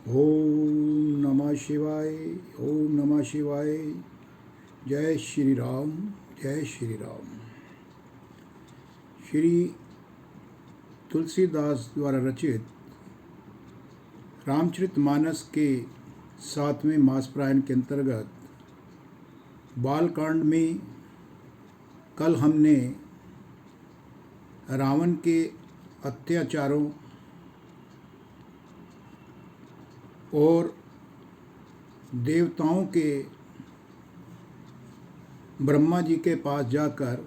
ओम नमः शिवाय। ओम नमः शिवाय। जय श्री राम। जय श्री राम। श्री तुलसीदास द्वारा रचित रामचरितमानस के 7वें मास प्रायण के अंतर्गत बालकांड में कल हमने रावण के अत्याचारों और देवताओं के ब्रह्मा जी के पास जाकर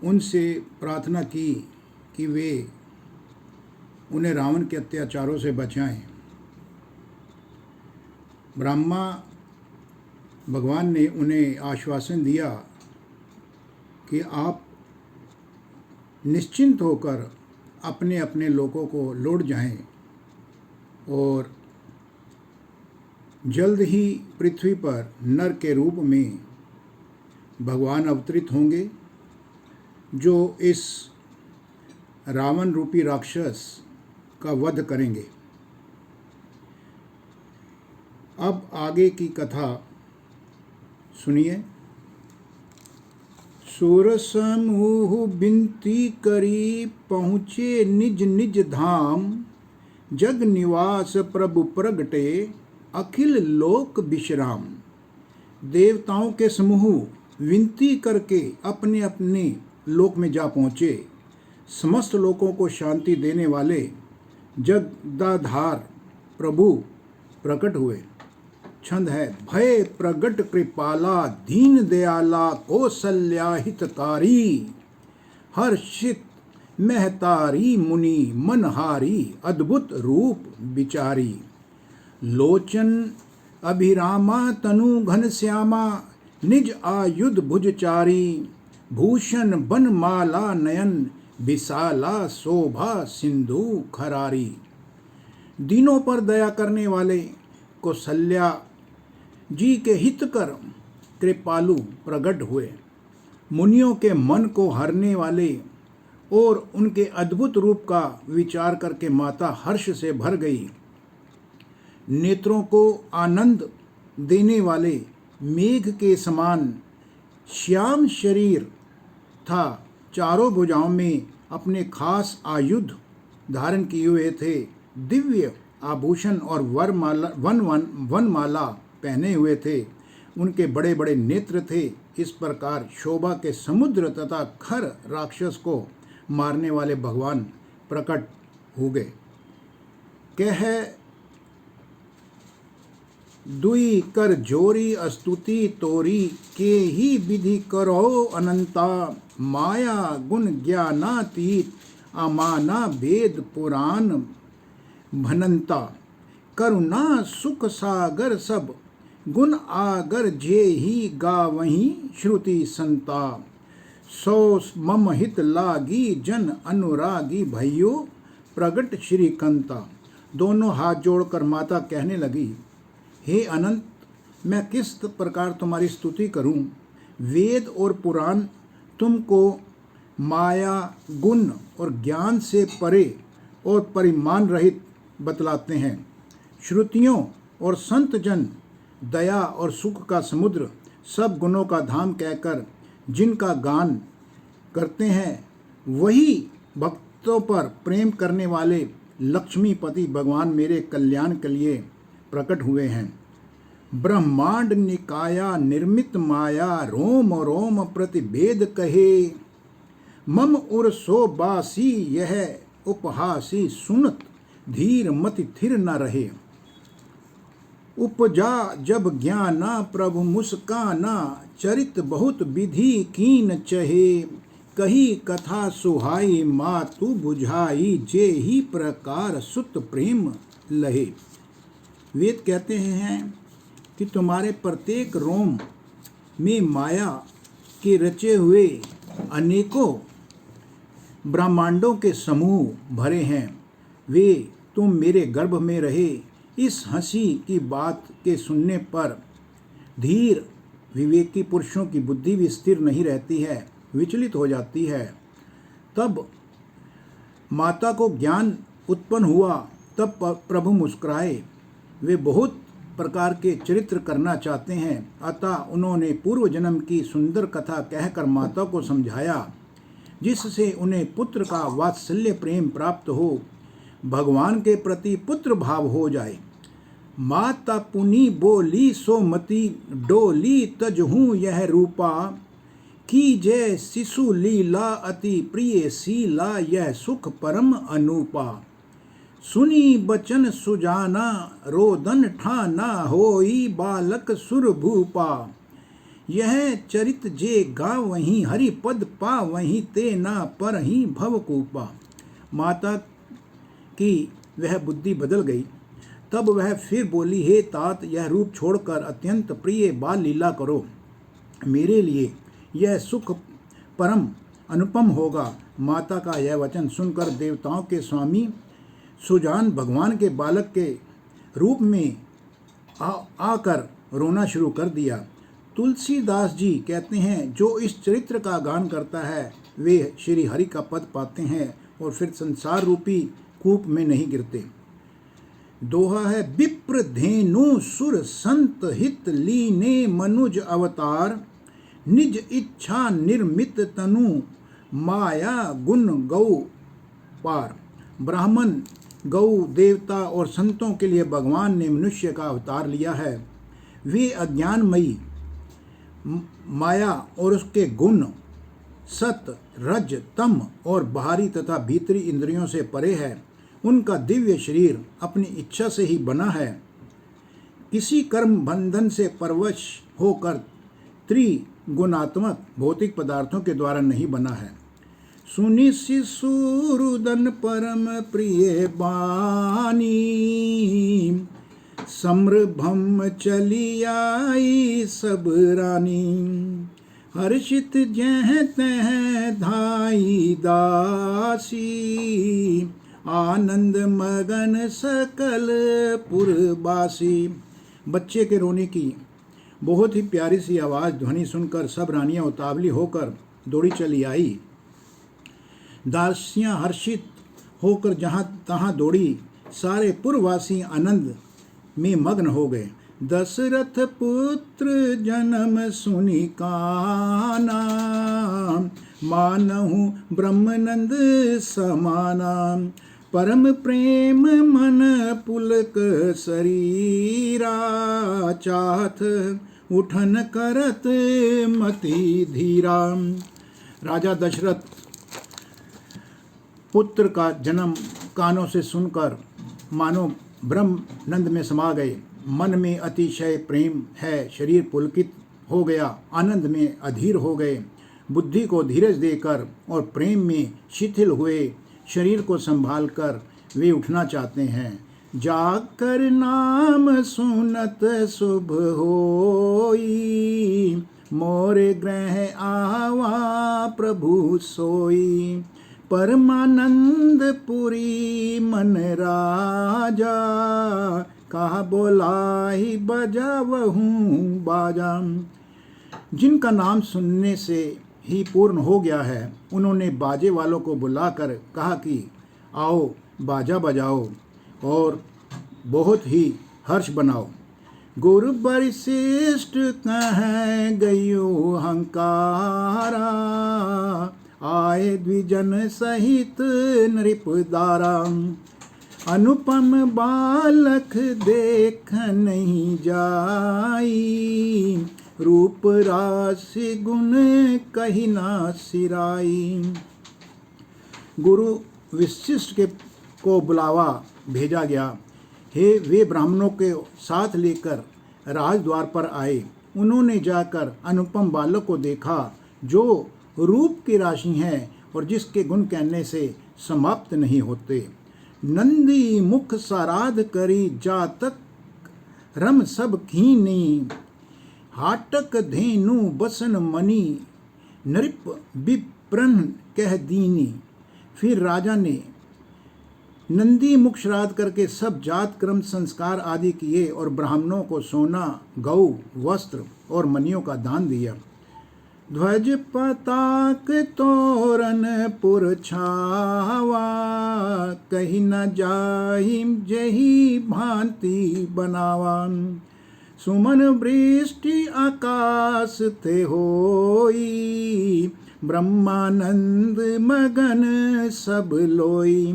उनसे प्रार्थना की कि वे उन्हें रावण के अत्याचारों से बचाएं। ब्रह्मा भगवान ने उन्हें आश्वासन दिया कि आप निश्चिंत होकर अपने अपने लोकों को लौट जाएं और जल्द ही पृथ्वी पर नर के रूप में भगवान अवतरित होंगे, जो इस रावण रूपी राक्षस का वध करेंगे। अब आगे की कथा सुनिए। सुर समूह बिनती करी पहुँचे निज निज धाम, जग निवास प्रभु प्रगटे अखिल लोक विश्राम। देवताओं के समूह विनती करके अपने अपने लोक में जा पहुँचे। समस्त लोकों को शांति देने वाले जगदाधार प्रभु प्रकट हुए। छंद है भय प्रगट कृपाला, दीन दयाला कौशल्या हितकारी। हर्षित महतारी मुनि मनहारी, अद्भुत रूप विचारी। लोचन अभिरामा तनु घन श्यामा, निज आयुध भुजचारी। भूषण बनमाला नयन, विशाला शोभा सिंधु खरारी। दीनों पर दया करने वाले कौशल्या जी के हितकर कृपालु प्रकट हुए। मुनियों के मन को हरने वाले और उनके अद्भुत रूप का विचार करके माता हर्ष से भर गई। नेत्रों को आनंद देने वाले मेघ के समान श्याम शरीर था। चारों भुजाओं में अपने खास आयुध धारण किए हुए थे। दिव्य आभूषण और वनमाला पहने हुए थे। उनके बड़े बड़े नेत्र थे। इस प्रकार शोभा के समुद्र तथा खर राक्षस को मारने वाले भगवान प्रकट हो गए। कह दुई कर जोरी स्तुति तोरी, के ही विधि करो अनंता। माया गुण ज्ञानातीत, अमाना वेद पुराण भनंता। करुणा सुख सागर सब, गुण आगर जे ही गावहीं श्रुति संता। सो मम हित लागी जन अनुरागी, भैयो प्रगट श्री कंता। दोनों हाथ जोड़कर माता कहने लगी, हे अनंत, मैं किस प्रकार तुम्हारी स्तुति करूं। वेद और पुराण तुमको माया गुण और ज्ञान से परे और परिमाण रहित बतलाते हैं। श्रुतियों और संत जन दया और सुख का समुद्र, सब गुणों का धाम कहकर जिनका गान करते हैं, वही भक्तों पर प्रेम करने वाले लक्ष्मीपति भगवान मेरे कल्याण के लिए प्रकट हुए हैं। ब्रह्मांड निकाया निर्मित माया, रोम रोम प्रतिभेद कहे। मम उर सो बासी यह उपहासी, सुनत धीर मति थिर न रहे। उपजा जब ज्ञाना प्रभु मुस्काना, चरित बहुत विधि कीन चहे। कही कथा सुहाई मातु बुझाई, जे ही प्रकार सुत प्रेम लहे। वेद कहते हैं कि तुम्हारे प्रत्येक रोम में माया के रचे हुए अनेकों ब्रह्मांडों के समूह भरे हैं। वे तुम मेरे गर्भ में रहे। इस हंसी की बात के सुनने पर धीर विवेकी पुरुषों की बुद्धि भी स्थिर नहीं रहती है, विचलित हो जाती है। तब माता को ज्ञान उत्पन्न हुआ तब प्रभु मुस्कुराए। वे बहुत प्रकार के चरित्र करना चाहते हैं, अतः उन्होंने पूर्व जन्म की सुंदर कथा कहकर माता को समझाया, जिससे उन्हें पुत्र का वात्सल्य प्रेम प्राप्त हो, भगवान के प्रति पुत्र भाव हो जाए। माता पुनि बोली सोमती, डोली तजहूँ यह रूपा, की जय शिशु लीला अति प्रिय शीला, यह सुख परम अनूपा। सुनी बचन सुजाना, रोदन ठाना होई, बालक सुर भूपा। यह चरित जे गा वहीं, हरि पद पा वहीं, ते ना पर ही भवकूपा। माता की वह बुद्धि बदल गई। तब वह फिर बोली, हे तात, यह रूप छोड़कर अत्यंत प्रिय बाल लीला करो। मेरे लिए यह सुख परम अनुपम होगा। माता का यह वचन सुनकर देवताओं के स्वामी सुजान भगवान के बालक के रूप में आकर रोना शुरू कर दिया। तुलसीदास जी कहते हैं, जो इस चरित्र का गान करता है वे श्री हरि का पद पाते हैं और फिर संसार रूपी कूप में नहीं गिरते। दोहा है, विप्र धेनु सुर संत हित लीने, मनुज अवतार निज इच्छा निर्मित तनु, माया गुण गौ पार। ब्राह्मण, गौ, देवता और संतों के लिए भगवान ने मनुष्य का अवतार लिया है। वे अज्ञानमयी माया और उसके गुण सत, रज, तम और बाहरी तथा भीतरी इंद्रियों से परे है। उनका दिव्य शरीर अपनी इच्छा से ही बना है, किसी कर्म बंधन से परवश होकर त्रिगुणात्मक भौतिक पदार्थों के द्वारा नहीं बना है। सुनि शिशुरुदन परम प्रिय बानी, सम्रभम चली आई सब रानी, हर्षित जह तह धाई दासी, आनंद मगन सकल पुरबासी। बच्चे के रोने की बहुत ही प्यारी सी आवाज़ ध्वनि सुनकर सब रानियां उतावली होकर दौड़ी चली आई। दासियां हर्षित होकर जहाँ तहाँ दौड़ी। सारे पुरवासी आनंद में मग्न हो गए। दशरथ पुत्र जन्म सुनि काना, मानहु ब्रह्मनंद समाना, परम प्रेम मन पुलक शरीरा, चाथ उठन करत मति धीरा। राजा दशरथ पुत्र का जन्म कानों से सुनकर मानो ब्रह्मानंद में समा गए। मन में अतिशय प्रेम है, शरीर पुलकित हो गया, आनंद में अधीर हो गए। बुद्धि को धीरज देकर और प्रेम में शिथिल हुए शरीर को संभालकर वे उठना चाहते हैं। जाकर नाम सुनत शुभ होई, मोरे ग्रह आवा प्रभु सोई, परमानंद पुरी मन राजा, कहा बोलाई बजावहूँ बाजा। जिनका नाम सुनने से ही पूर्ण हो गया है, उन्होंने बाजे वालों को बुलाकर कहा कि आओ बाजा बजाओ और बहुत ही हर्ष बनाओ। गुरु वरिष्ठ कह गयो हंकारा, आए द्विजन सहित नृपदारा, अनुपम बालक देख नहीं जाई, रूप राशि गुण कही ना सिराई। गुरु वशिष्ठ के को बुलावा भेजा गया। वे ब्राह्मणों के साथ लेकर राजद्वार पर आए। उन्होंने जाकर अनुपम बालक को देखा, जो रूप की राशि है और जिसके गुण कहने से समाप्त नहीं होते। नंदी मुख साराध करी, जातक रम सब खीनी, हाटक धेनु बसन मणि, नृप विप्रन कह दीनी। फिर राजा ने नंदी मुख श्राद्ध करके सब जात क्रम संस्कार आदि किए और ब्राह्मणों को सोना, गौ, वस्त्र और मणियों का दान दिया। ध्वज पताक तोरन पुर छावा, कही न जाहि जही भांति बनावा। सुमन वृष्टि आकाश ते होई, ब्रह्मानंद मगन सब लोई।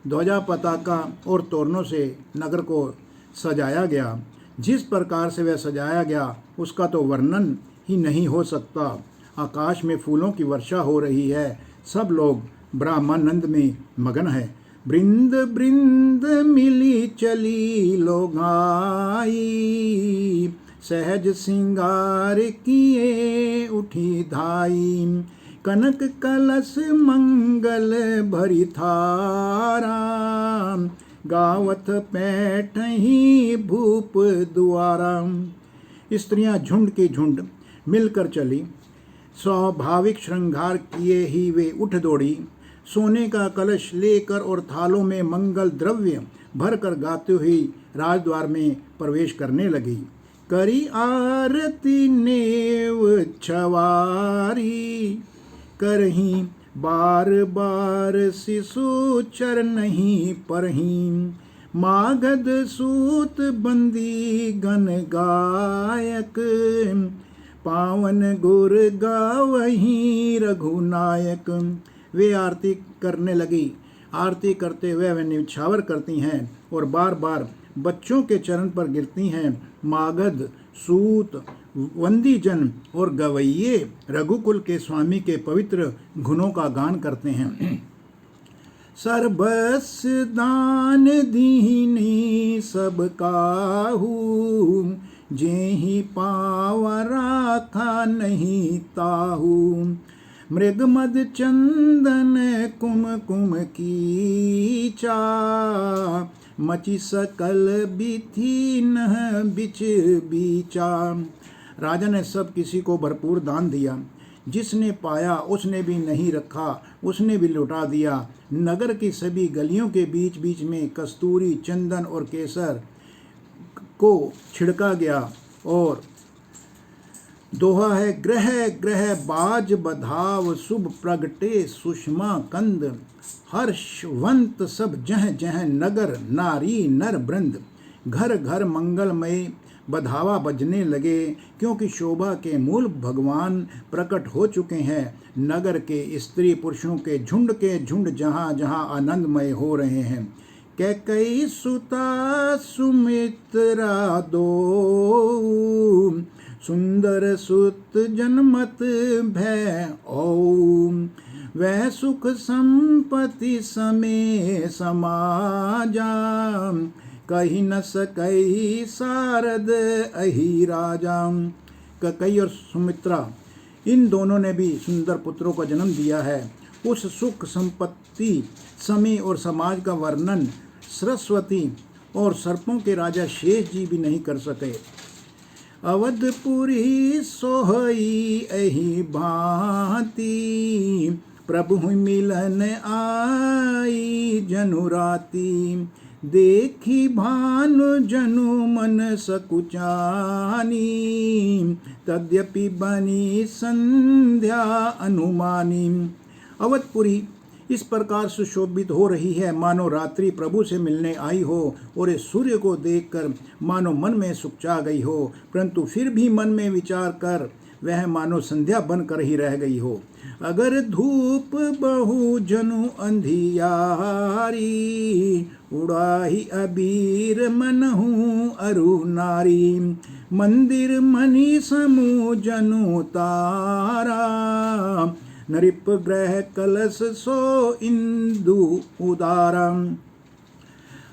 ध्वजा पताका और तोरणों से नगर को सजाया गया। जिस प्रकार से वह सजाया गया उसका तो वर्णन ही नहीं हो सकता। आकाश में फूलों की वर्षा हो रही है, सब लोग ब्रह्मानंद में मगन है। बृंद बृंद मिली चली लोगाई, सहज सिंगार किए उठी धाई। कनक कलश मंगल भरी थारा, गावत पैठही भूप द्वारा। स्त्रियां झुंड के झुंड मिलकर चली, स्वाभाविक श्रृंगार किए ही वे उठ दौड़ी। सोने का कलश लेकर और थालों में मंगल द्रव्य भरकर गाते हुए राजद्वार में प्रवेश करने लगी। करी आरती नेव छवारी, करही बार बार शिशु चरनहि परही। मागध सूत बंदी गण गायक, पावन गुर गावही रघुनायक। वे आरती करने लगी। आरती करते हुए वे निछावर करती हैं और बार बार बच्चों के चरण पर गिरती हैं। मागध सूत वंदीजन और गवैये रघुकुल के स्वामी के पवित्र गुणों का गान करते हैं। सर्वस दान दीनी सब काहू, जेहि पावा राखा नहीं ताहू। मृग मद चंदन कुमकुम कीचा, मचि सकल बिथि नह बिच बीचा। राजा ने सब किसी को भरपूर दान दिया। जिसने पाया उसने भी नहीं रखा, उसने भी लुटा दिया। नगर की सभी गलियों के बीच बीच में कस्तूरी, चंदन और केसर को छिड़का गया। और दोहा है, ग्रह ग्रह बाज बधाव, शुभ प्रगटे सुषमा कंद। हर्षवंत सब जह जह नगर, नारी नर वृंद। घर घर मंगलमय बधावा बजने लगे, क्योंकि शोभा के मूल भगवान प्रकट हो चुके हैं। नगर के स्त्री पुरुषों के झुंड जहाँ जहाँ आनंदमय हो रहे हैं। कैकई सुता सुमित्रा दो, सुंदर सुत जनमत भय ओम। वह सुख संपत्ति समे समाजा, कही न सकई सारद अहि राजा। कैकई और सुमित्रा इन दोनों ने भी सुंदर पुत्रों को जन्म दिया है। उस सुख संपत्ति समय और समाज का वर्णन सरस्वती और सर्पों के राजा शेष जी भी नहीं कर सके। अवधपुरी सोहई अहि भांति, प्रभु मिलन आई जनु राती। देखी भानु जनु मन सकुचानी, तद्यपि बनी संध्या अनुमानी। अवधपुरी इस प्रकार सुशोभित हो रही है मानो रात्रि प्रभु से मिलने आई हो, और इस सूर्य को देखकर मानो मन में सुख चा गई हो, परंतु फिर भी मन में विचार कर वह मानो संध्या बनकर ही रह गई हो। अगर धूप बहु जनु अंधियारी, उड़ाही अबीर मनहु अरु नारी। मंदिर मणि समूह जनु तारा, नृप ग्रह कलश सो इंदु उदारम।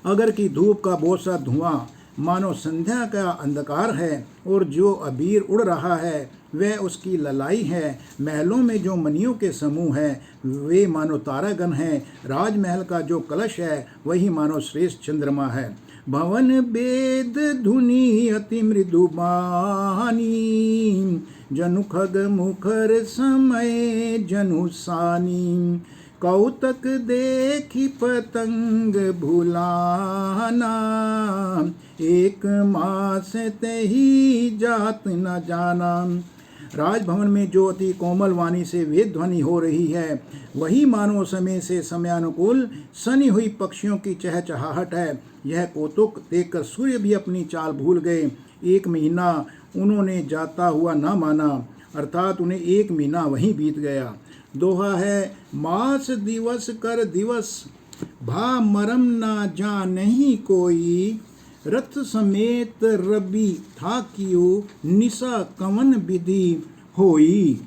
अगर की धूप का बहुत सा धुआं मानो संध्या का अंधकार है, और जो अबीर उड़ रहा है वह उसकी ललाई है। महलों में जो मणियों के समूह हैं वे मानो तारागण हैं। राजमहल का जो कलश है वही मानो श्रेष्ठ चंद्रमा है। भवन वेद धुनि अति मृदुबानी, जनु खग मुखर समय जनु सानी। कौतक देखी पतंग भुलाना, एक मास ते ही जात न जाना। राजभवन में जो अति कोमल वाणी से वेद ध्वनि हो रही है वही मानो समय से समयानुकूल सनी हुई पक्षियों की चहचहाहट है। यह कौतुक देखकर सूर्य भी अपनी चाल भूल गए। 1 महीना उन्होंने जाता हुआ न माना, अर्थात उन्हें 1 महीना वहीं बीत गया। दोहा है, मास दिवस कर दिवस भा मरम ना जा नहीं कोई, रथ समेत रबी था कियो निशा कवन विधि होई।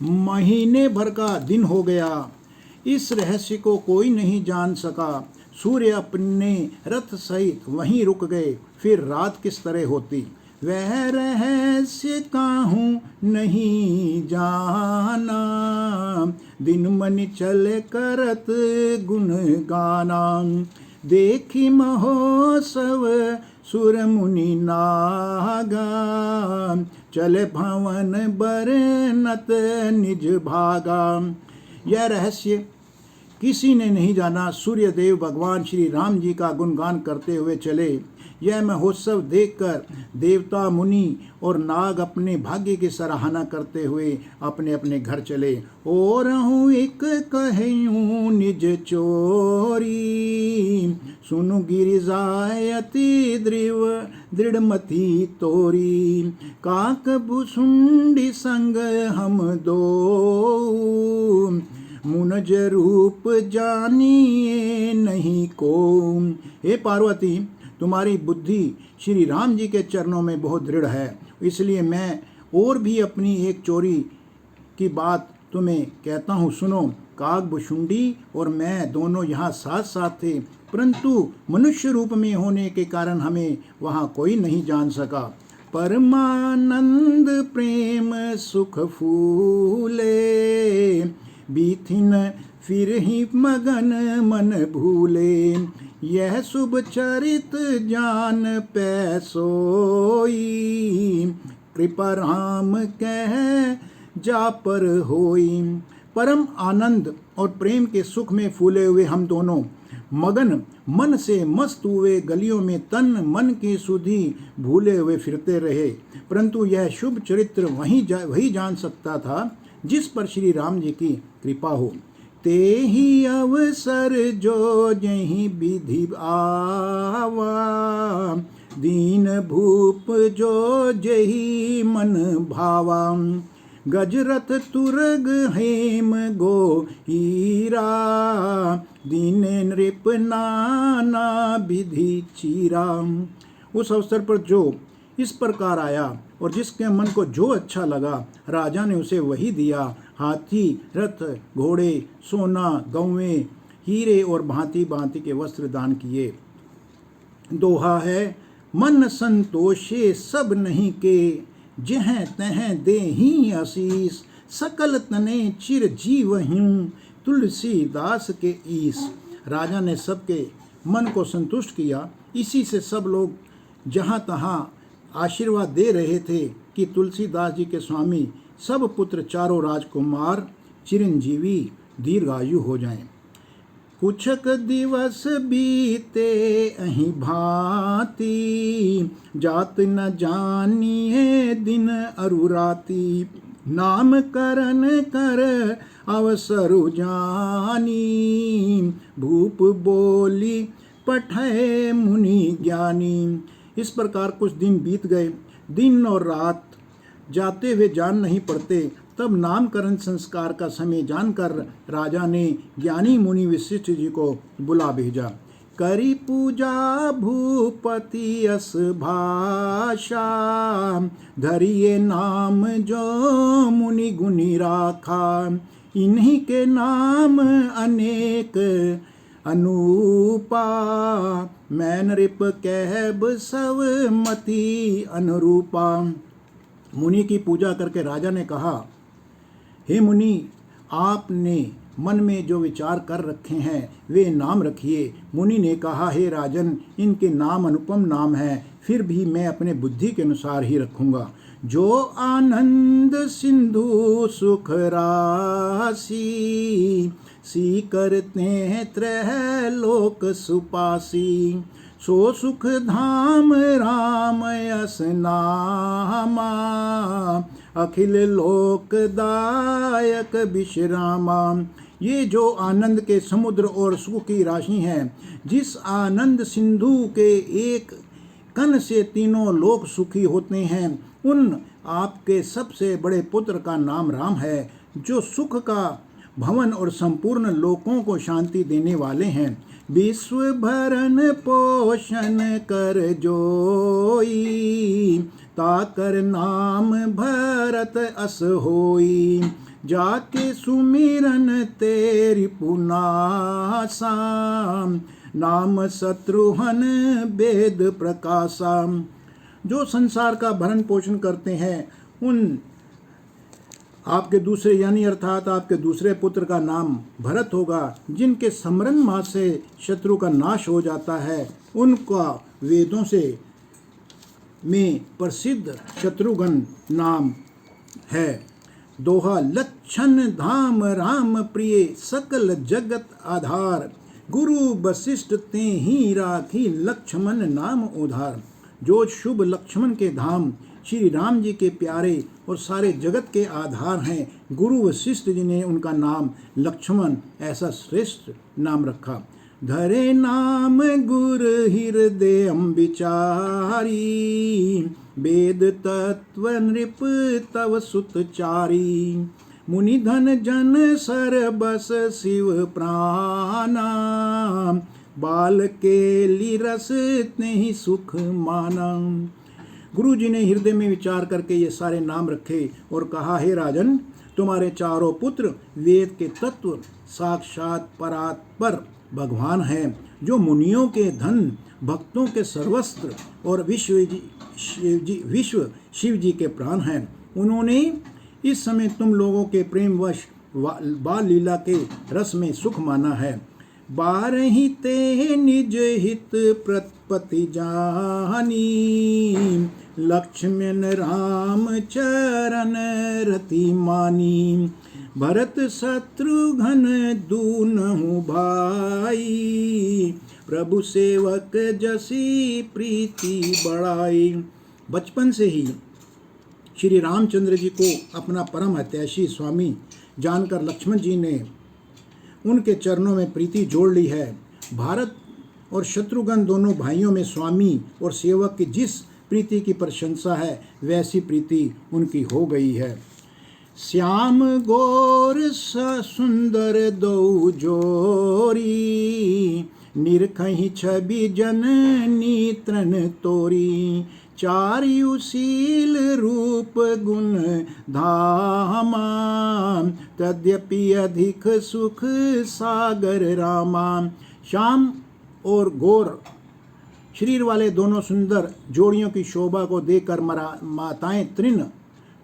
महीने भर का दिन हो गया, इस रहस्य को कोई नहीं जान सका। सूर्य अपने रथ सहित वहीं रुक गए। फिर रात किस तरह होती वह रहस्य काहूँ नहीं जाना, दिन मन चले करत गुण गाना। देखी महोत्सव सुर मुनि नागा, चले भवन बरनत निज भागा। यह रहस्य किसी ने नहीं जाना। सूर्य देव भगवान श्री राम जी का गुणगान करते हुए चले। यह महोत्सव देखकर देवता मुनि और नाग अपने भाग्य की सराहना करते हुए अपने अपने घर चले। और हूँ एक कहूँ निज चोरी, सुनु गिरिजायति दृढ़मति तोरी। काक भुसुंडी संग हम दो, मुनज रूप जानिए नहीं को। हे पार्वती, तुम्हारी बुद्धि श्री राम जी के चरणों में बहुत दृढ़ है, इसलिए मैं और भी अपनी एक चोरी की बात तुम्हें कहता हूँ, सुनो। काकभुशुंडी और मैं दोनों यहाँ साथ साथ थे, परंतु मनुष्य रूप में होने के कारण हमें वहाँ कोई नहीं जान सका। परमानंद प्रेम सुख फूले, बीथिन फिर ही मगन मन भूले। यह शुभ चरित जान पैसोई, कृपा राम कह जा पर होई। परम आनंद और प्रेम के सुख में फूले हुए हम दोनों मगन मन से मस्त हुए गलियों में तन मन की सुधि भूले हुए फिरते रहे, परंतु यह शुभ चरित्र वही जान सकता था जिस पर श्री राम जी की कृपा हो। ते ही अवसर जो जहीं विधि आवा, दीन भूप जो जही मन भावा। गजरथ तुरग हेम गो हीरा, दीन नृप नाना विधि चीरा। उस अवसर पर जो इस प्रकार आया और जिसके मन को जो अच्छा लगा, राजा ने उसे वही दिया। हाथी, रथ, घोड़े, सोना, गौवें, हीरे और भांति भांति के वस्त्र दान किए। दोहा है, मन संतोषे सब नहीं के, जह तह दे ही आशीष। सकल तने चिर जीव हूँ, तुलसीदास के ईस। राजा ने सबके मन को संतुष्ट किया, इसी से सब लोग जहाँ तहाँ आशीर्वाद दे रहे थे कि तुलसीदास जी के स्वामी सब पुत्र चारों राजकुमार चिरंजीवी दीर्घायु हो जाएं। कुछक दिवस बीते अहीं भांति, जात न जानिए दिन अरु राति। नाम करन कर अवसर जानी, भूप बोली पठय मुनि ज्ञानी। इस प्रकार कुछ दिन बीत गए। दिन और रात जाते हुए जान नहीं पड़ते। तब नामकरण संस्कार का समय जानकर राजा ने ज्ञानी मुनि वशिष्ठ जी को बुला भेजा। करी पूजा भूपति अस भाषा, धरिए नाम जो मुनि गुनी राखा। इन्हीं के नाम अनेक अनूपा, मैं नृप कहब सब मति अनुरूपा। मुनि की पूजा करके राजा ने कहा, हे मुनि, आपने मन में जो विचार कर रखे हैं वे नाम रखिए। मुनि ने कहा, हे राजन, इनके नाम अनुपम नाम हैं, फिर भी मैं अपने बुद्धि के अनुसार ही रखूँगा। जो आनंद सिंधु सुख राशि, सी करते त्रह लोक सुपासी। सो सुख धाम राम यस नामा, अखिल लोकदायक विश्रामा। ये जो आनंद के समुद्र और सुख की राशि हैं, जिस आनंद सिंधु के एक कण से तीनों लोक सुखी होते हैं, उन आपके सबसे बड़े पुत्र का नाम राम है, जो सुख का भवन और संपूर्ण लोकों को शांति देने वाले हैं। विश्व भरण पोषण कर जोई, ताकर नाम भरत अस होई। जाके सुमिरन तेरी पुनासा, नाम शत्रुघ्न वेद प्रकाशा। जो संसार का भरण पोषण करते हैं, उन आपके दूसरे यानी अर्थात आपके दूसरे पुत्र का नाम भरत होगा, जिनके स्मरण मात्र से शत्रु का नाश हो जाता है। उनका वेदों से में प्रसिद्ध शत्रुघ्न नाम है। दोहा लक्षण धाम राम प्रिय, सकल जगत आधार। गुरु वशिष्ठ ते ही राखी, लक्ष्मण नाम उधार। जो शुभ लक्ष्मण के धाम श्री राम जी के प्यारे और सारे जगत के आधार हैं, गुरु वशिष्ठ जी ने उनका नाम लक्ष्मण ऐसा श्रेष्ठ नाम रखा। धरे नाम गुर हृदय विचारी, वेद तत्व नृप तव सुतचारी। मुनि धन जन सर बस शिव प्राणा, बाल के ली रस नहीं सुख माना। गुरु जी ने हृदय में विचार करके ये सारे नाम रखे और कहा, हे राजन, तुम्हारे चारों पुत्र वेद के तत्व साक्षात परात्पर भगवान हैं, जो मुनियों के धन, भक्तों के सर्वस्त्र और विश्व शिव जी के प्राण हैं। उन्होंने इस समय तुम लोगों के प्रेमवश बाल लीला के रस में सुख माना है। बारही ते निज हित प्रतिपति जानी, लक्ष्मण राम चरण रति मानी। भरत शत्रुघ्न दूनहु भाई, प्रभु सेवक जसी प्रीति बढ़ाई। बचपन से ही श्री रामचंद्र जी को अपना परम हितैषी स्वामी जानकर लक्ष्मण जी ने उनके चरणों में प्रीति जोड़ ली है। भारत और शत्रुघ्न दोनों भाइयों में स्वामी और सेवक की जिस प्रीति की प्रशंसा है, वैसी प्रीति उनकी हो गई है। श्याम गौर सुंदर दो जोरी, निरखहि छवि जननी तृण तोरी। चारियुशील रूप गुण धामा, तद्यपि अधिक सुख सागर रामा। श्याम और गौर शरीर वाले दोनों सुंदर जोड़ियों की शोभा को देखकर माताएं तृण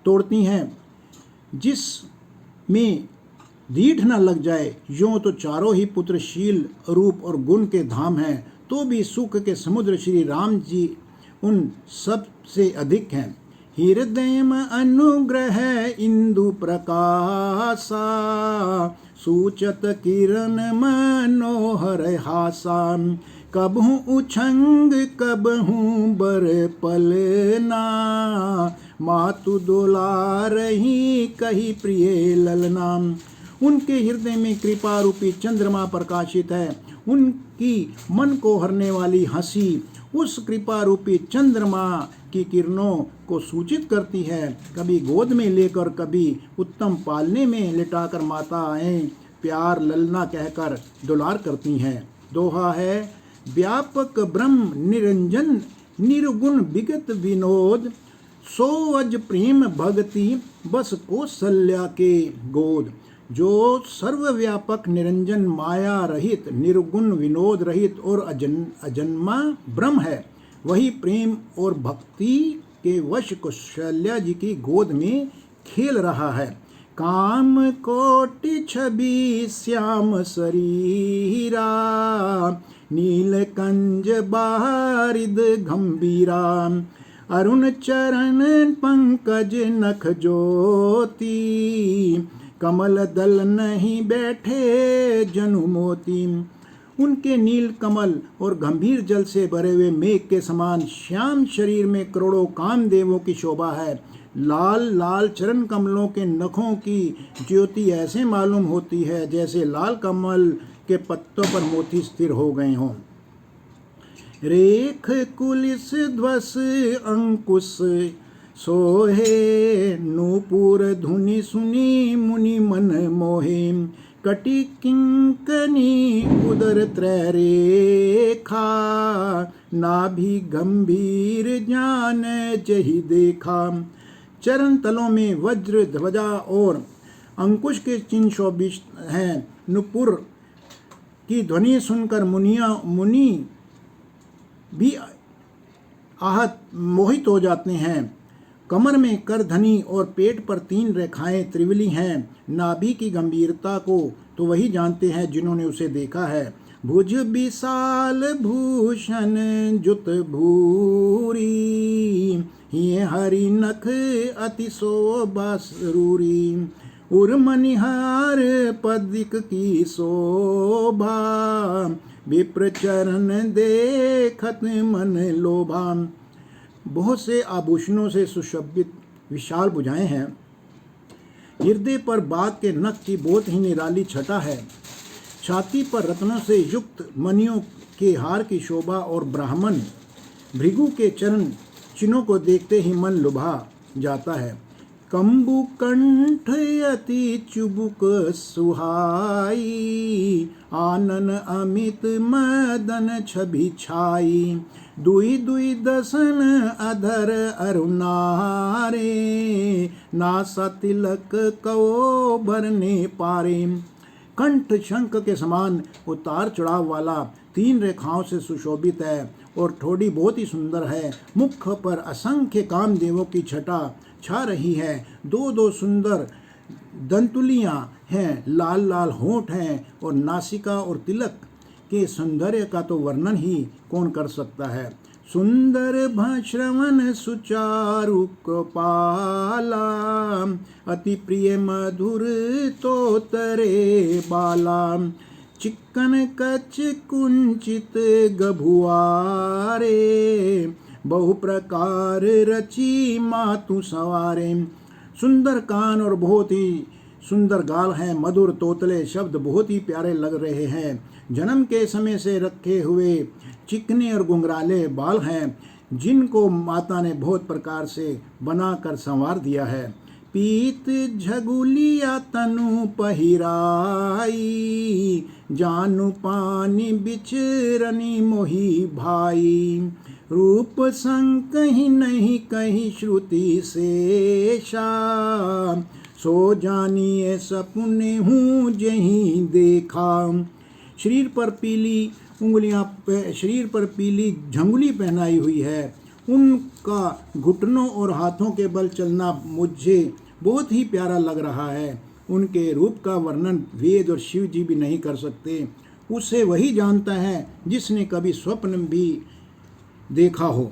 तोड़ती हैं, जिस में दीठ न लग जाए। यूँ तो चारों ही पुत्र शील, रूप और गुण के धाम हैं, तो भी सुख के समुद्र श्री राम जी उन सब से अधिक हैं। हृदय में अनुग्रह इंदु प्रकाशा, सूचत किरण मनोहर हासा। कबहू उछंग कबहू बर पलना, मातु दुलारही कही प्रिय ललना। उनके हृदय में कृपा रूपी चंद्रमा प्रकाशित है। उनकी मन को हरने वाली हंसी उस कृपा रूपी चंद्रमा की किरणों को सूचित करती है। कभी गोद में लेकर, कभी उत्तम पालने में लिटाकर माताएं प्यार ललना कहकर दुलार करती हैं। दोहा है, व्यापक ब्रह्म निरंजन निर्गुण विगत विनोद, सो अज प्रेम भक्ति बस कौशल्या के गोद। जो सर्वव्यापक निरंजन माया रहित निर्गुण विनोद रहित और अजन्मा ब्रह्म है, वही प्रेम और भक्ति के वश कौशल्या जी की गोद में खेल रहा है। काम कोटि छवि श्याम शरीरा, नीलकंज बारिद गंभीरा। अरुण चरण पंकज नख ज्योति, कमल दल नहीं बैठे जनु मोती। उनके नील कमल और गंभीर जल से भरे हुए मेघ के समान श्याम शरीर में करोड़ों कामदेवों की शोभा है। लाल लाल चरण कमलों के नखों की ज्योति ऐसे मालूम होती है जैसे लाल कमल के पत्तों पर मोती स्थिर हो गए हों। रेख कुलिस ध्वस अंकुश सोहे, नूपुर धुनि सुनी मुनि मन मोहे। कटि किंकनी उदर त्रैरेखा, नाभि गंभीर ज्ञान जहि देखा। चरण तलों में वज्र ध्वजा और अंकुश के चिन्ह शोभित हैं। नुपुर की ध्वनि सुनकर मुनि भी आहत मोहित हो जाते हैं। कमर में करधनी और पेट पर 3 रेखाएं त्रिवली हैं। नाभि की गंभीरता को तो वही जानते हैं जिन्होंने उसे देखा है। भुज विशाल भूषण जुत भूरी, ये हरि नख अति शोभा रूरी। उर्मनिहार पदिक की शोभा, विप्र चरण देखत मन लोभा। बहुत से आभूषणों से सुशोभित विशाल भुजाएं हैं। हृदय पर बाघ के नख की बहुत ही निराली छटा है। छाती पर रत्नों से युक्त मणियों के हार की शोभा और ब्राह्मण भृगु के चरण चिन्हों को देखते ही मन लुभा जाता है। कंबु कंठ अति चुबुक सुहाई, आनन अमित मदन छवि छाई। दुई दुई दसन अधर अरुणारे, नासा तिलक कौ भरने पारे। कंठ शंख के समान उतार चढ़ाव वाला 3 रेखाओं से सुशोभित है और ठोड़ी बहुत ही सुंदर है। मुख पर असंख्य कामदेवों की छटा छा रही है। 2 सुंदर दंतुलियां हैं, लाल लाल होंठ हैं और नासिका और तिलक के सौंदर्य का तो वर्णन ही कौन कर सकता है। सुंदर श्रवण सुचारु कृपाला, अति प्रिय मधुर तो तरे बाला। चिक्कन कच कुंचित गभुआरे, बहु प्रकार रची मातु सवारे। सुंदर कान और बहुत ही सुंदर गाल हैं। मधुर तोतले शब्द बहुत ही प्यारे लग रहे हैं। जन्म के समय से रखे हुए चिकने और घुंघराले बाल हैं, जिनको माता ने बहुत प्रकार से बनाकर संवार दिया है। पीत झगुलिया तनु पहिराई, जानु पानी बिचरनी मोही भाई। रूप संग कहीं नहीं कहीं श्रुति शेषा, सो जानिए सपने हूँ जहीं देखा। शरीर पर पीली झंगुली पहनाई हुई है। उनका घुटनों और हाथों के बल चलना मुझे बहुत ही प्यारा लग रहा है। उनके रूप का वर्णन वेद और शिव जी भी नहीं कर सकते। उसे वही जानता है जिसने कभी स्वप्न भी देखा हो।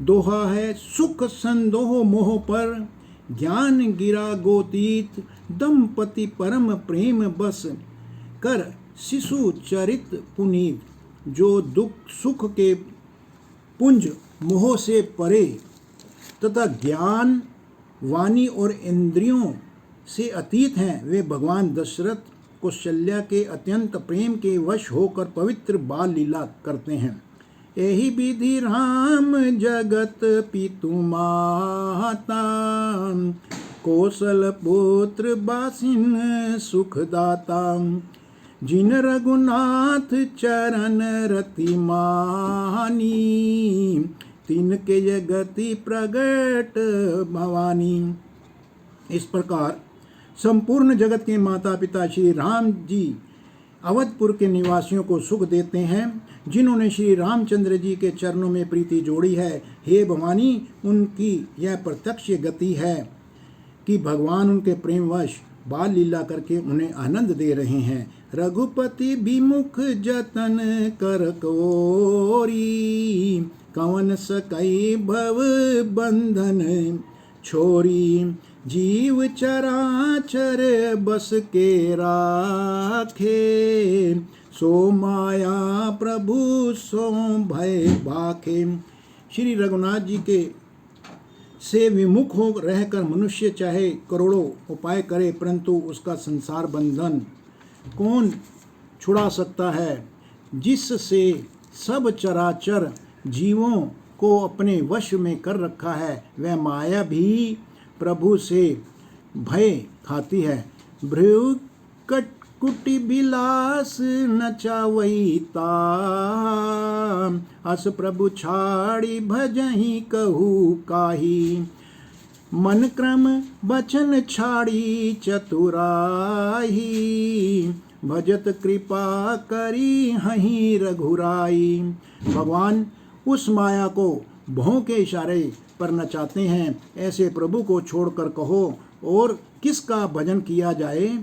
दोहा है, सुख संदोह मोह पर, ज्ञान गिरा गोतीत। दंपति परम प्रेम बस, कर शिशु चरित पुनीत। जो दुख सुख के पुंज मोह से परे तथा ज्ञान वाणी और इंद्रियों से अतीत हैं, वे भगवान दशरथ कौशल्या के अत्यंत प्रेम के वश होकर पवित्र बाल लीला करते हैं। यही विधि राम जगत पितु माता, कौशल पुत्र बासिन सुखदाता। जिन रघुनाथ चरण रति मानी, तिनके जगति प्रगट भवानी। इस प्रकार संपूर्ण जगत के माता पिता श्री राम जी अवधपुर के निवासियों को सुख देते हैं, जिन्होंने श्री रामचंद्र जी के चरणों में प्रीति जोड़ी है। हे भवानी, उनकी यह प्रत्यक्ष गति है कि भगवान उनके प्रेमवश बाल लीला करके उन्हें आनंद दे रहे हैं। रघुपति विमुख जतन कर कोरी, कवन सकई भव बंधन छोरी। जीव चराचर बस के राखे, सो माया प्रभु सो भय भाखे। श्री रघुनाथ जी के से विमुख हो रहकर मनुष्य चाहे करोड़ों उपाय करे, परंतु उसका संसार बंधन कौन छुड़ा सकता है? जिससे सब चराचर जीवों को अपने वश में कर रखा है, वह माया भी प्रभु से भय खाती है। भ्रु कुटि बिलास नचावई ताम, अस प्रभु छाड़ी भजहि कहू काही। मन क्रम बचन छाड़ी चतुराई, भजत कृपा करी हहीं रघुराई। भगवान उस माया को भौं के इशारे पर नचाते हैं, ऐसे प्रभु को छोड़कर कहो और किसका भजन किया जाए।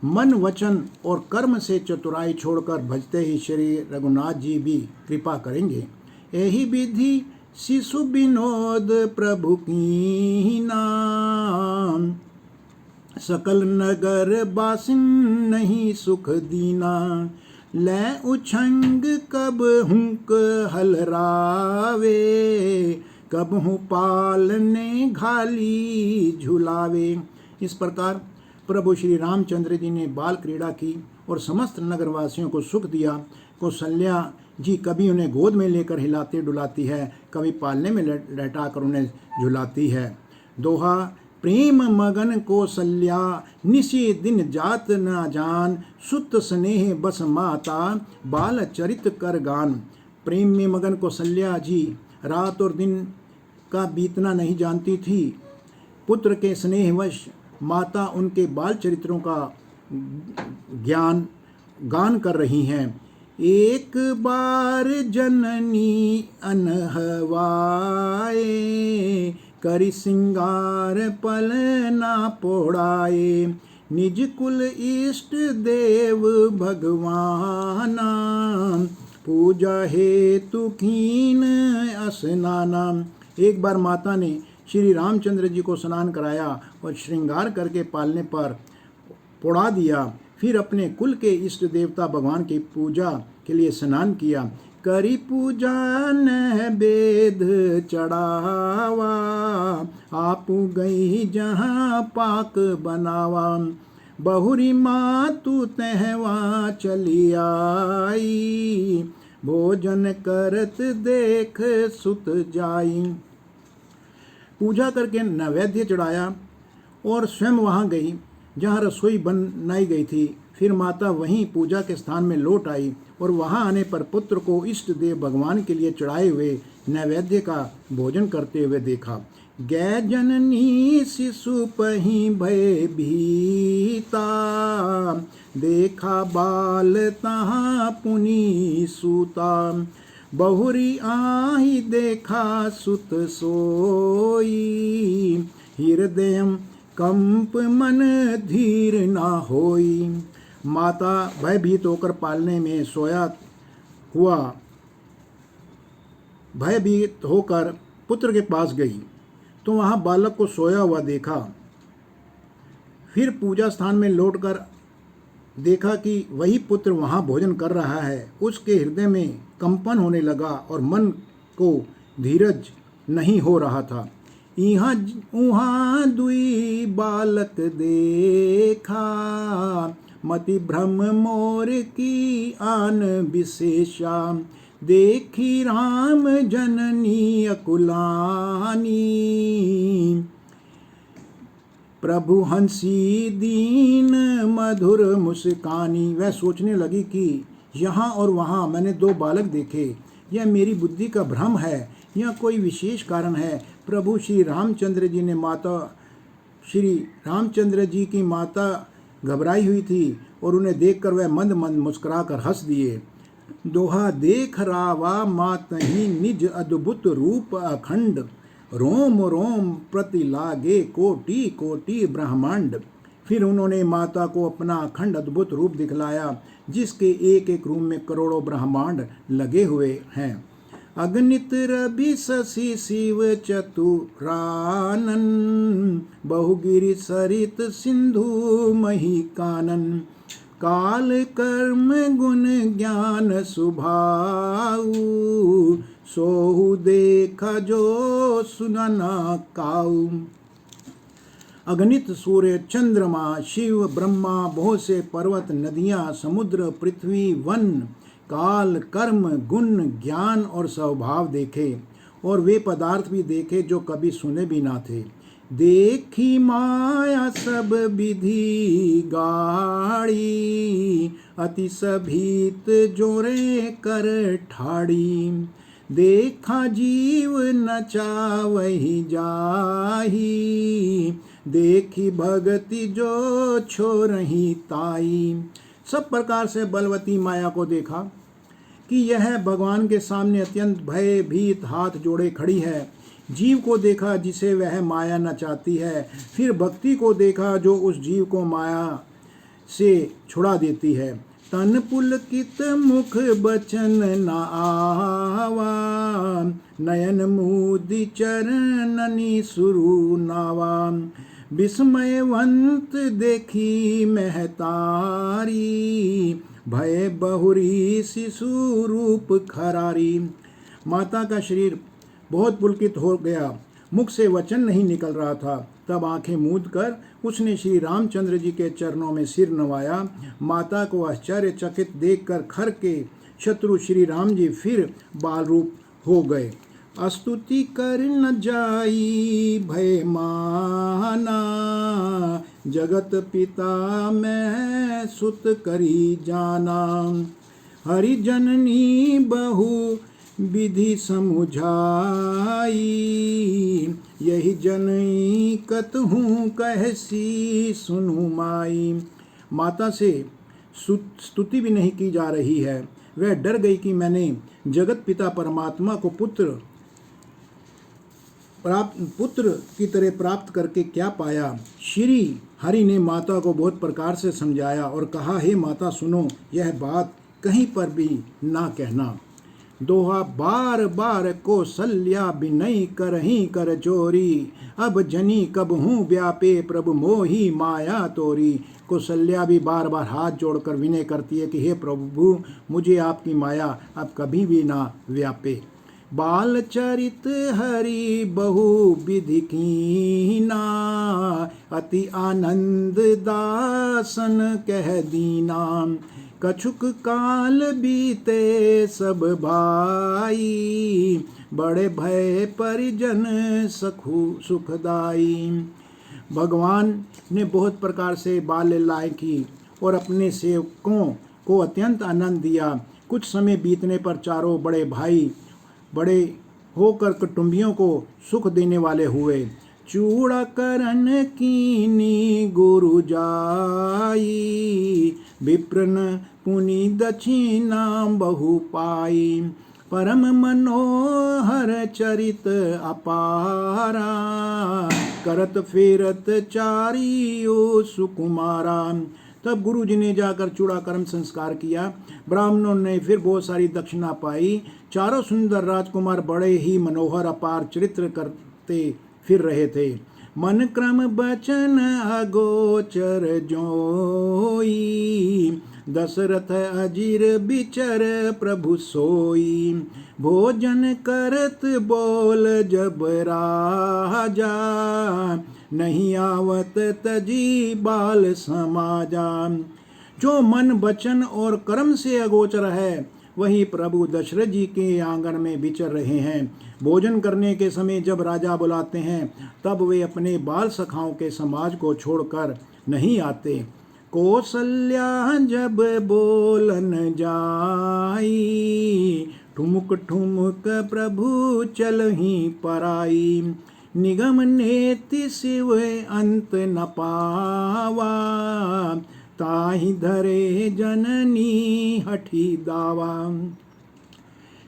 मन वचन और कर्म से चतुराई छोड़कर भजते ही श्री रघुनाथ जी भी कृपा करेंगे। यही विधि शिशु विनोद प्रभु की नाम, सकल नगर बासिन नहीं सुख दीना। लै उछंग कब हुंक हलरावे, कब हूँ पालने घाली झुलावे। इस प्रकार प्रभु श्री रामचंद्र जी ने बाल क्रीड़ा की और समस्त नगरवासियों को सुख दिया। कौशल्या जी कभी उन्हें गोद में लेकर हिलाती डुलाती है, कभी पालने में लटाकर उन्हें झुलाती है। दोहा, प्रेम मगन कौशल्या निशि दिन जात न जान, सुत स्नेह बस माता बाल चरित कर गान। प्रेम में मगन कौशल्या जी रात और दिन का बीतना नहीं जानती थी। पुत्र के स्नेहवश माता उनके बाल चरित्रों का गान कर रही हैं। एक बार जननी अनहवाए, करि सिंगार पल ना पोड़ाए। निज कुल इष्ट देव भगवाना, पूजा हेतु कीन स्नाना। एक बार माता ने श्री रामचंद्र जी को स्नान कराया और श्रृंगार करके पालने पर पोड़ा दिया। फिर अपने कुल के इष्ट देवता भगवान की पूजा के लिए स्नान किया। करी पूजा न वेद चढ़ावा, आप गई जहाँ पाक बनावा। बहुरी मातु तहवा चली आई, भोजन करत देख सुत जाई। पूजा करके नैवेद्य चढ़ाया और स्वयं वहाँ गई जहाँ रसोई बनाई गई थी। फिर माता वहीं पूजा के स्थान में लौट आई और वहाँ आने पर पुत्र को इष्ट देव भगवान के लिए चढ़ाए हुए नैवेद्य का भोजन करते हुए देखा। गै जननी शिशु पही भय भीता, देखा बाल तहाँ पुनि सूता। बहुरी आही देखा सुत सोई, हृदय कंप मन धीर ना होई। माता भयभीत होकर पालने में सोया हुआ भयभीत होकर पुत्र के पास गई तो वहाँ बालक को सोया हुआ देखा। फिर पूजा स्थान में लौटकर देखा कि वही पुत्र वहाँ भोजन कर रहा है। उसके हृदय में कंपन होने लगा और मन को धीरज नहीं हो रहा था। यहाँ उहाँ दुई बालक देखा, मति भ्रम मोर की आन विशेषा। देखी राम जननी अकुलानी, प्रभु हंसी दीन मधुर मुस्कानी। वह सोचने लगी कि यहाँ और वहाँ मैंने दो बालक देखे, यह मेरी बुद्धि का भ्रम है या कोई विशेष कारण है। प्रभु श्री रामचंद्र जी ने श्री रामचंद्र जी की माता घबराई हुई थी और उन्हें देखकर वह मंद मंद मुस्कुराकर हंस दिए। दोहा, देख रावा मात ही निज अद्भुत रूप अखंड, रोम रोम प्रति लागे कोटि कोटि ब्रह्मांड। फिर उन्होंने माता को अपना अखंड अद्भुत रूप दिखलाया, जिसके एक एक रूप में करोड़ों ब्रह्मांड लगे हुए हैं। अगणित रवि शशि शिव चतुरानन, बहुगिरि सरित सिंधु मही कानन, काल कर्म गुण ज्ञान सुभाऊ, सोहु देखा जो सुनना काऊ। अगणित सूर्य चंद्रमा शिव ब्रह्मा बहुत से पर्वत नदियाँ समुद्र पृथ्वी वन काल कर्म गुण ज्ञान और स्वभाव देखे, और वे पदार्थ भी देखे जो कभी सुने भी ना थे। देखी माया सब विधि गाड़ी, अति सभीत जोरे कर ठाड़ी, देखा जीव नचावही जाही, देखी भगति जो छोरही ताई। सब प्रकार से बलवती माया को देखा कि यह भगवान के सामने अत्यंत भयभीत हाथ जोड़े खड़ी है। जीव को देखा जिसे वह माया नचाती है, फिर भक्ति को देखा जो उस जीव को माया से छुड़ा देती है। तन पुलकित मुख बचन न आवा, नयन मुदी चरणनि सुरु नावा, विस्मयवंत देखी महतारी, भय बहुरी शिशु रूप खरारी। माता का शरीर बहुत पुलकित हो गया, मुख से वचन नहीं निकल रहा था। तब आंखें मूंद कर उसने श्री रामचंद्र जी के चरणों में सिर नवाया। माता को आश्चर्यचकित देखकर खर के शत्रु श्री राम जी फिर बाल रूप हो गए। स्तुति कर न जाई भय माना, जगत पिता मैं सुत करी जाना, हरि जननी बहु विधि समुझाई, यही जनई कतहूँ कहसी सुनु माई। माता से स्तुति भी नहीं की जा रही है। वह डर गई कि मैंने जगत पिता परमात्मा को पुत्र की तरह प्राप्त करके क्या पाया। श्री हरि ने माता को बहुत प्रकार से समझाया और कहा, हे माता सुनो, यह बात कहीं पर भी ना कहना। दोहा बार बार कौसल्या बिनई करही कर चोरी, अब जनी कब हूँ व्यापे प्रभु मोही माया तोरी। कौसल्या भी बार बार हाथ जोड़कर विनय करती है कि हे प्रभु, मुझे आपकी माया अब कभी भी ना व्यापे। बाल चरित हरि बहु विधि कीना, अति आनंद दासन कह दीना, कछुक काल बीते सब भाई, बड़े भय परिजन सुखदाई। भगवान ने बहुत प्रकार से बाल लीलाएं की और अपने सेवकों को अत्यंत आनंद दिया। कुछ समय बीतने पर चारों बड़े भाई बड़े होकर कुटुंबियों को सुख देने वाले हुए। चूड़ा करन कीनी गुरु जाई, विप्रन पुनि दक्षिणा बहु पाई, परम मनोहर चरित अपारा, करत फेरत चारियो सुकुमारा। तब गुरु जी ने जाकर चूड़ाकर्म संस्कार किया। ब्राह्मणों ने फिर बहुत सारी दक्षिणा पाई। चारों सुंदर राजकुमार बड़े ही मनोहर अपार चरित्र करते फिर रहे थे। मन क्रम बचन अगोचर जोई, दशरथ अजीर बिचर प्रभु सोई, भोजन करत बोल जब राजा, नहीं आवत तजी बाल समाजा। जो मन वचन और कर्म से अगोचर है वही प्रभु दशरथ जी के आंगन में विचर रहे हैं। भोजन करने के समय जब राजा बुलाते हैं तब वे अपने बाल सखाओं के समाज को छोड़कर नहीं आते। कौसल्या जब बोलन जाई, ठुमुक ठुमुक प्रभु चलहि पराई, निगम नेति शिव अंत न पावा, ताहि धरे जननी हठी दावा।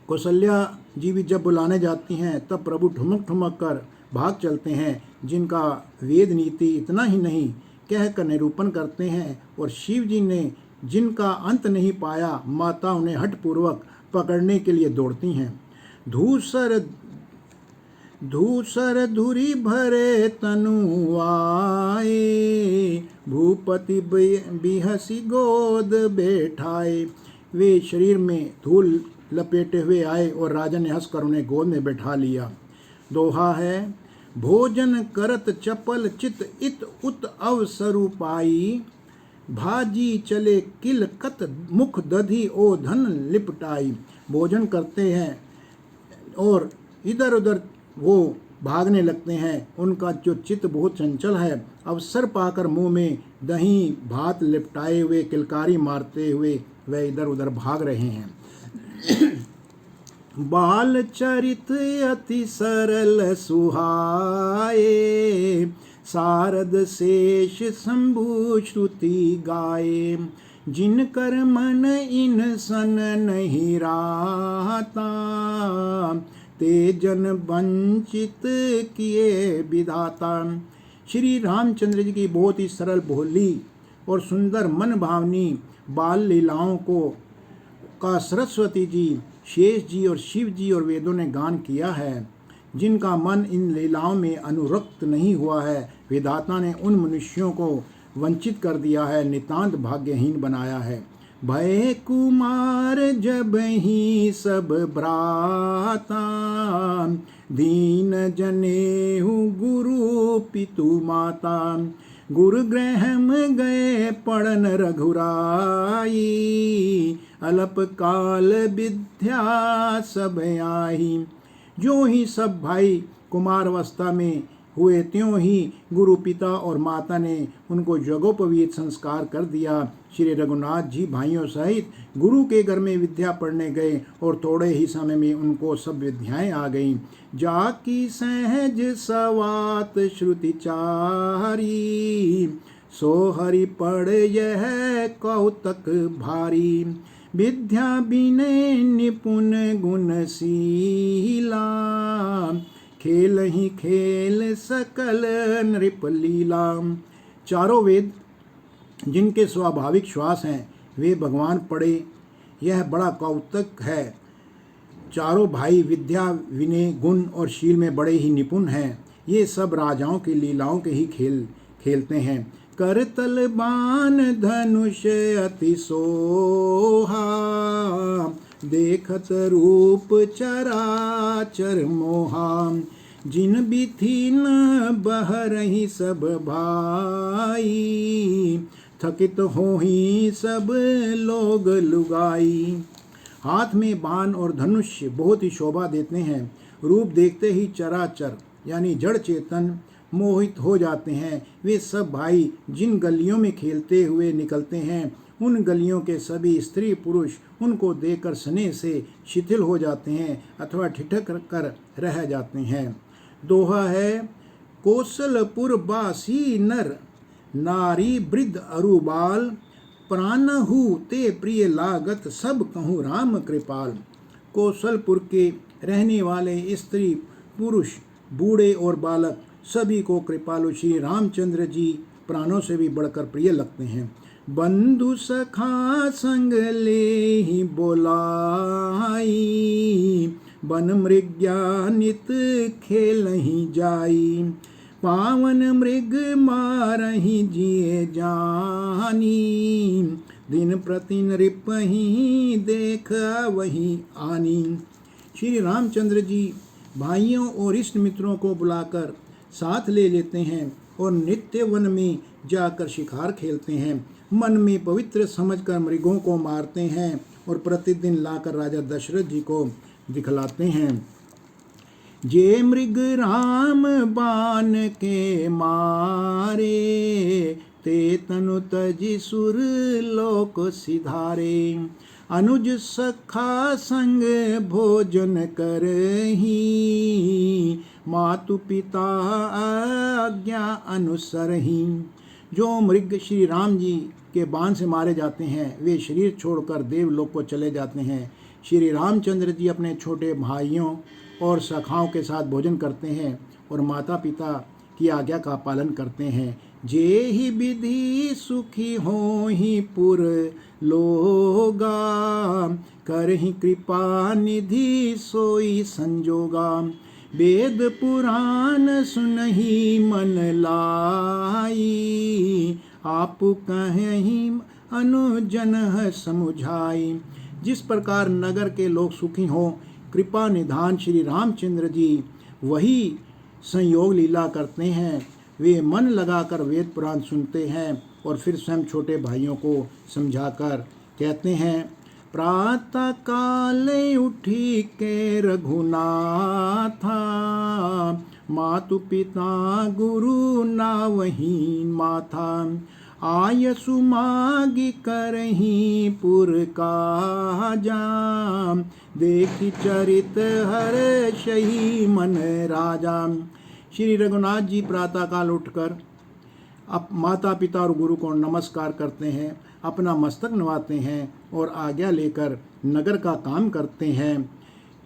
कौशल्या जी भी जब बुलाने जाती हैं तब प्रभु ठुमक ठुमक कर भाग चलते हैं। जिनका वेद नीति इतना ही नहीं कहकर निरूपण करते हैं, और शिव जी ने जिनका अंत नहीं पाया, माता उन्हें हठपूर्वक पकड़ने के लिए दौड़ती हैं। धूसर धूसर धुरी भरे तनु आए, भूपति बिहसी गोद बैठाए। वे शरीर में धूल लपेटे हुए आए और राजा ने हंसकर उन्हें गोद में बैठा लिया। दोहा है, भोजन करत चपल चित इत उत अवसरु पाई, भाजी चले किल कत मुख दधी ओ धन लिपटाई। भोजन करते हैं और इधर उधर वो भागने लगते हैं, उनका जो चित्त बहुत चंचल है। अवसर पाकर मुंह में दही भात लिपटाए हुए किलकारी मारते हुए वे इधर उधर भाग रहे हैं। बाल चरित अति सरल सुहाए, शारद शेष शंभु श्रुति गाए। जिन कर मन इन सन नहीं राता, ते जन वंचित किए विधाता। श्री रामचंद्र जी की बहुत ही सरल भोली और सुंदर मन भावनी बाल लीलाओं का सरस्वती जी, शेष जी और शिव जी और वेदों ने गान किया है। जिनका मन इन लीलाओं में अनुरक्त नहीं हुआ है, विधाता ने उन मनुष्यों को वंचित कर दिया है, नितांत भाग्यहीन बनाया है। भय कुमार जब ही सब भ्राता, दीन जनेहु गुरु पितु माता। गुरु ग्रहम गए पढ़न रघुराई, अल्प काल विद्या सब आई। जो ही सब भाई कुमार अवस्था में हुए, त्यों ही गुरु पिता और माता ने उनको यज्ञोपवीत संस्कार कर दिया। श्री रघुनाथ जी भाइयों सहित गुरु के घर में विद्या पढ़ने गए और थोड़े ही समय में उनको सब विद्याएं आ गईं। जाकी सहज सवात श्रुति चारी, सो हरि पढ़ यह कौतक भारी। विद्या बिने निपुण गुणशीला, खेल ही खेल सकल नृप लीला। चारों वेद जिनके स्वाभाविक श्वास हैं, वे भगवान पढ़े, यह बड़ा कौतक है। चारों भाई विद्या विनय गुण और शील में बड़े ही निपुण हैं। ये सब राजाओं की लीलाओं के ही खेल खेलते हैं। करतल बाण धनुष अति सोहा, देखत रूप चराचर मोहा। जिन बिथि न बहरहि सब भाई, थकित होहि सब लोग लुगाई। हाथ में बाण और धनुष बहुत ही शोभा देते हैं। रूप देखते ही चराचर यानी जड़ चेतन मोहित हो जाते हैं। वे सब भाई जिन गलियों में खेलते हुए निकलते हैं, उन गलियों के सभी स्त्री पुरुष उनको देखकर स्नेह से शिथिल हो जाते हैं अथवा ठिठक कर रह जाते हैं। दोहा है, कौशलपुर बासी नर नारी वृद्ध अरुबाल, प्राणहु ते प्रिय लागत सब कहूँ राम कृपाल। कौशलपुर के रहने वाले स्त्री पुरुष बूढ़े और बालक सभी को कृपालु श्री रामचंद्र जी प्राणों से भी बढ़कर प्रिय लगते हैं। बंधु सखा संग ले ही बोलाई, बन मृग्यानित खेल ही जाई। पावन मृग मारही जिए जानी, दिन प्रति नृपहि देख वही आनी। श्री रामचंद्र जी भाइयों और इष्ट मित्रों को बुलाकर साथ ले लेते हैं और नित्य वन में जाकर शिकार खेलते हैं। मन में पवित्र समझकर मृगों को मारते हैं और प्रतिदिन लाकर राजा दशरथ जी को दिखलाते हैं। जे मृग राम बाण के मारे, ते तनु तजि सुर लोक सिधारे। अनुज सखा संग भोजन करही, मातु पिता आज्ञा अनुसरही। जो मृग श्री राम जी के बाण से मारे जाते हैं, वे शरीर छोड़कर देवलोक को चले जाते हैं। श्री रामचंद्र जी अपने छोटे भाइयों और सखाओं के साथ भोजन करते हैं और माता पिता की आज्ञा का पालन करते हैं। जेहि विधि सुखी होहि पुर लोगा, करहि कृपा निधि सोई संजोगा। वेद पुराण सुनहि मन लाई, आप कहीं अनुजन समुझाई। जिस प्रकार नगर के लोग सुखी हों, कृपा निधान श्री रामचंद्र जी वही संयोग लीला करते हैं। वे मन लगाकर वेद पुराण सुनते हैं और फिर स्वयं छोटे भाइयों को समझाकर कहते हैं, प्रातः काल उठी के रघुनाथा, मातु पिता गुरु नावही माथा। आयसु मागी करही पुर काजा, देखि चरित हर शही मन राजा। श्री रघुनाथ जी प्रातः काल उठकर अब माता पिता और गुरु को नमस्कार करते हैं, अपना मस्तक नवाते हैं और आज्ञा लेकर नगर का काम करते हैं।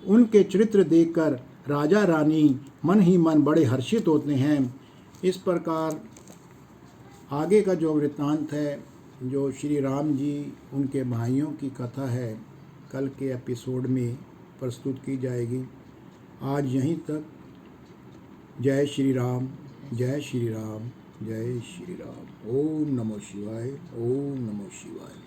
उनके चरित्र देखकर राजा रानी मन ही मन बड़े हर्षित होते हैं। इस प्रकार आगे का जो वृत्तांत है, जो श्री राम जी उनके भाइयों की कथा है, कल के एपिसोड में प्रस्तुत की जाएगी। आज यहीं तक। जय श्री राम, जय श्री राम, जय श्री राम। ओम नमो शिवाय, ओम नमो शिवाय।